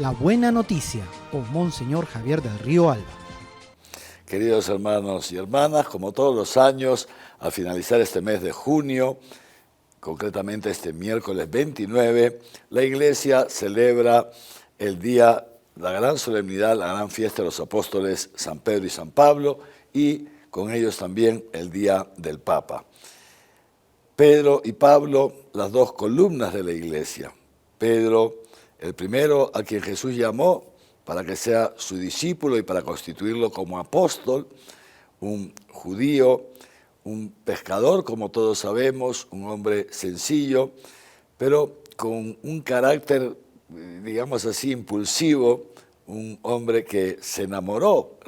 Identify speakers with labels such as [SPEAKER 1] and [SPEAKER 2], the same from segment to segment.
[SPEAKER 1] La Buena Noticia con Monseñor Javier del Río Alba.
[SPEAKER 2] Queridos hermanos y hermanas, como todos los años, al finalizar este mes de junio, concretamente este miércoles 29, la Iglesia celebra el día, la gran solemnidad, la gran fiesta de los apóstoles San Pedro y San Pablo, y con ellos también el día del Papa. Pedro y Pablo, las dos columnas de la Iglesia. Pedro, el primero a quien Jesús llamó para que sea su discípulo y para constituirlo como apóstol, un judío, un pescador, como todos sabemos, un hombre sencillo, pero con un carácter, digamos así, impulsivo, un hombre que se enamoró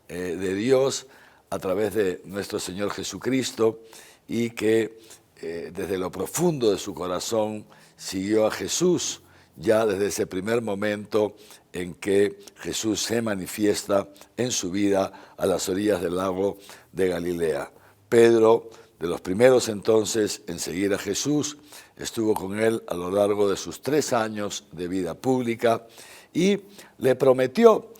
[SPEAKER 2] de Dios a través de nuestro Señor Jesucristo y que desde lo profundo de su corazón siguió a Jesús ya desde ese primer momento en que Jesús se manifiesta en su vida a las orillas del lago de Galilea. Pedro, de los primeros entonces en seguir a Jesús, estuvo con él a lo largo de sus 3 años de vida pública y le prometió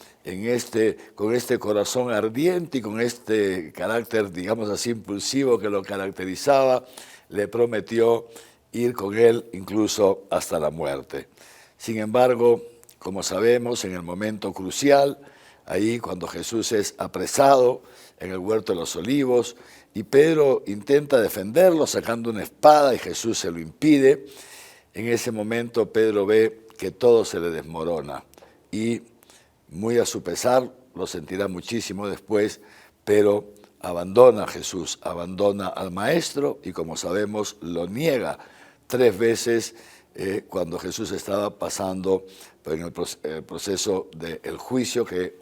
[SPEAKER 2] con este corazón ardiente y con este carácter, digamos así, impulsivo que lo caracterizaba, le prometió ir con él incluso hasta la muerte. Sin embargo, como sabemos, en el momento crucial, ahí cuando Jesús es apresado en el huerto de los Olivos, y Pedro intenta defenderlo sacando una espada y Jesús se lo impide, en ese momento Pedro ve que todo se le desmorona y muy a su pesar, lo sentirá muchísimo después, pero abandona a Jesús, abandona al Maestro y como sabemos lo niega 3 veces cuando Jesús estaba pasando en el proceso del juicio que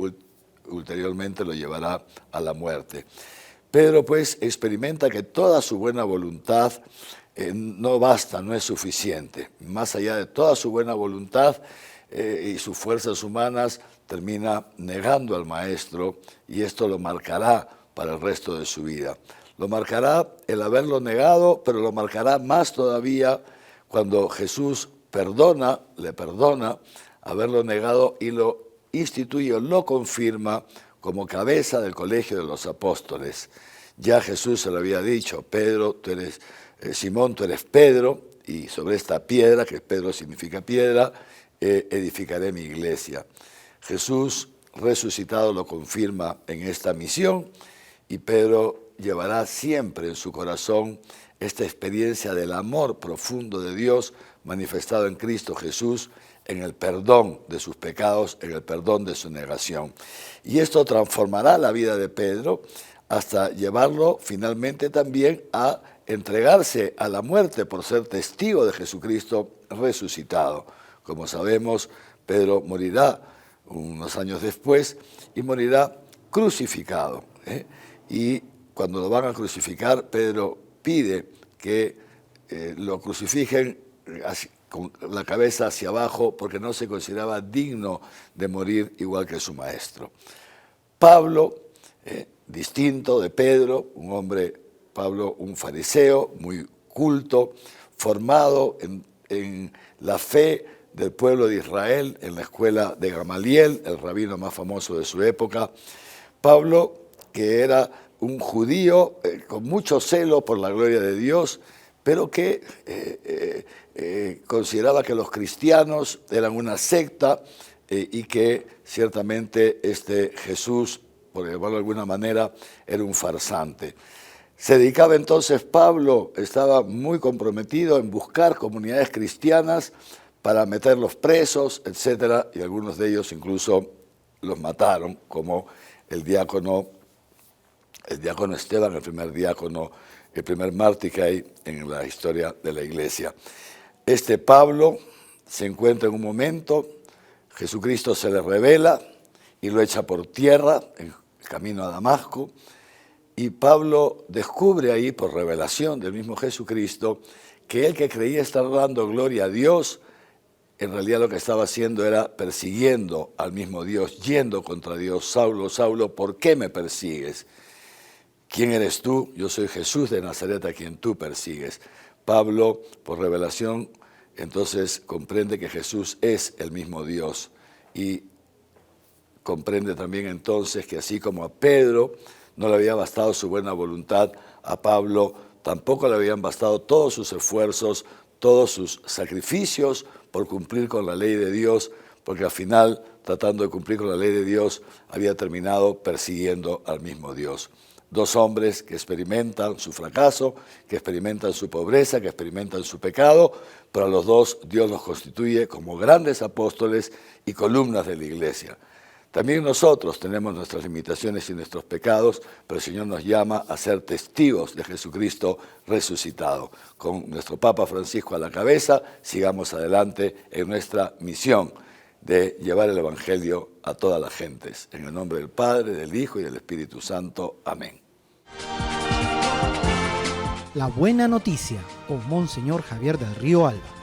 [SPEAKER 2] ulteriormente lo llevará a la muerte. Pedro pues experimenta que toda su buena voluntad no basta, no es suficiente. Más allá de toda su buena voluntad y sus fuerzas humanas, termina negando al Maestro y esto lo marcará para el resto de su vida. Lo marcará el haberlo negado, pero lo marcará más todavía cuando Jesús le perdona haberlo negado y lo instituye, lo confirma como cabeza del colegio de los apóstoles. Ya Jesús se lo había dicho, Pedro, Simón, tú eres Pedro, y sobre esta piedra, que Pedro significa piedra, edificaré mi iglesia. Jesús resucitado lo confirma en esta misión y Pedro llevará siempre en su corazón esta experiencia del amor profundo de Dios manifestado en Cristo Jesús, en el perdón de sus pecados, en el perdón de su negación. Y esto transformará la vida de Pedro hasta llevarlo finalmente también a entregarse a la muerte por ser testigo de Jesucristo resucitado. Como sabemos, Pedro morirá unos años después y morirá crucificado. Y cuando lo van a crucificar, Pedro pide que lo crucifiquen con la cabeza hacia abajo porque no se consideraba digno de morir igual que su maestro. Pablo, distinto de Pedro, Pablo un fariseo muy culto, formado en la fe del pueblo de Israel, en la escuela de Gamaliel, el rabino más famoso de su época. Pablo, que era un judío con mucho celo por la gloria de Dios, pero que consideraba que los cristianos eran una secta y que ciertamente Jesús, por llamarlo de alguna manera, era un farsante. Se dedicaba entonces Pablo, estaba muy comprometido en buscar comunidades cristianas para meterlos presos, etcétera, y algunos de ellos incluso los mataron, como el diácono Esteban, el primer diácono, el primer mártir que hay en la historia de la iglesia. Pablo se encuentra en un momento, Jesucristo se le revela y lo echa por tierra en camino a Damasco, y Pablo descubre ahí, por revelación del mismo Jesucristo, que él que creía estar dando gloria a Dios, en realidad lo que estaba haciendo era persiguiendo al mismo Dios, yendo contra Dios. Saulo, Saulo, ¿por qué me persigues? ¿Quién eres tú? Yo soy Jesús de Nazaret a quien tú persigues. Pablo, por revelación, entonces comprende que Jesús es el mismo Dios y comprende también entonces que así como a Pedro no le había bastado su buena voluntad, a Pablo tampoco le habían bastado todos sus esfuerzos, todos sus sacrificios por cumplir con la ley de Dios, porque al final, tratando de cumplir con la ley de Dios, había terminado persiguiendo al mismo Dios. Dos hombres que experimentan su fracaso, que experimentan su pobreza, que experimentan su pecado, pero a los dos Dios los constituye como grandes apóstoles y columnas de la iglesia. También nosotros tenemos nuestras limitaciones y nuestros pecados, pero el Señor nos llama a ser testigos de Jesucristo resucitado. Con nuestro Papa Francisco a la cabeza, sigamos adelante en nuestra misión de llevar el Evangelio a todas las gentes. En el nombre del Padre, del Hijo y del Espíritu Santo. Amén.
[SPEAKER 1] La buena noticia con Monseñor Javier del Río Alba.